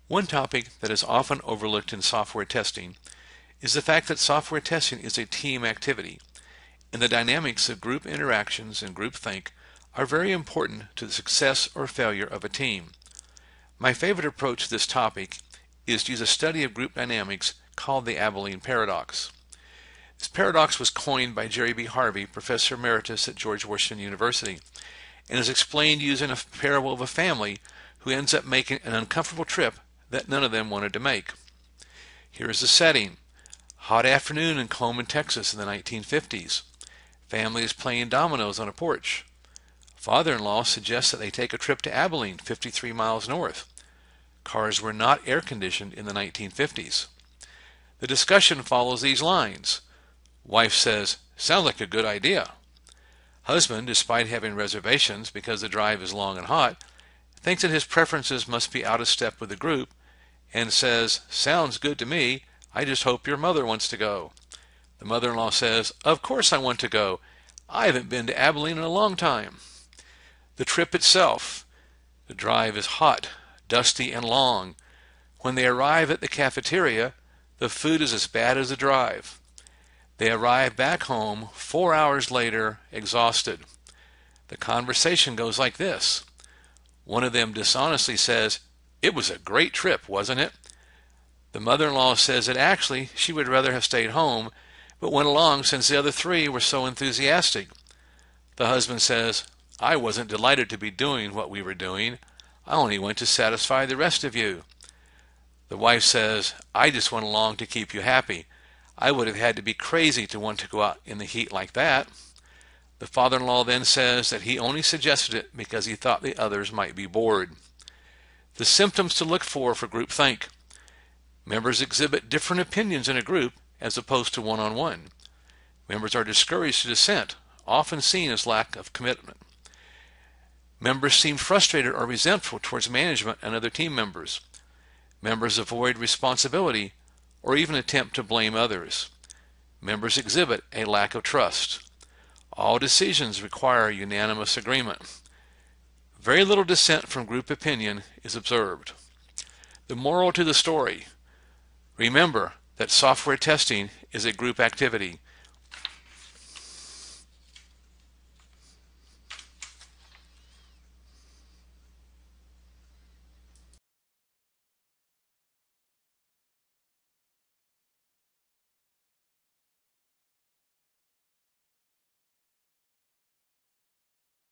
One topic that is often overlooked in software testing is the fact that software testing is a team activity, and the dynamics of group interactions and groupthink are very important to the success or failure of a team. My favorite approach to this topic is to use a study of group dynamics called the Abilene paradox. This paradox was coined by Jerry B. Harvey, Professor Emeritus at George Washington University, and is explained using a parable of a family who ends up making an uncomfortable trip that none of them wanted to make. Here is the setting. Hot afternoon in Coleman, Texas in the 1950s. Family is playing dominoes on a porch. Father-in-law suggests that they take a trip to Abilene, 53 miles north. Cars were not air-conditioned in the 1950s. The discussion follows these lines. Wife says, "Sounds like a good idea." Husband, despite having reservations because the drive is long and hot, thinks that his preferences must be out of step with the group and says, "Sounds good to me. I just hope your mother wants to go." The mother-in-law says, "Of course I want to go. I haven't been to Abilene in a long time." The trip itself. The drive is hot, dusty, and long. When they arrive at the cafeteria, the food is as bad as the drive. They arrive back home 4 hours later, exhausted. The conversation goes like this. One of them dishonestly says, "It was a great trip, wasn't it?" The mother-in-law says that actually she would rather have stayed home, but went along since the other three were so enthusiastic. The husband says, "I wasn't delighted to be doing what we were doing. I only went to satisfy the rest of you." The wife says, "I just went along to keep you happy. I would have had to be crazy to want to go out in the heat like that." The father-in-law then says that he only suggested it because he thought the others might be bored. The symptoms to look for groupthink. Members exhibit different opinions in a group as opposed to one-on-one. Members are discouraged to dissent, often seen as lack of commitment. Members seem frustrated or resentful towards management and other team members. Members avoid responsibility or even attempt to blame others. Members exhibit a lack of trust. All decisions require unanimous agreement. Very little dissent from group opinion is observed. The moral to the story. Remember that software testing is a group activity.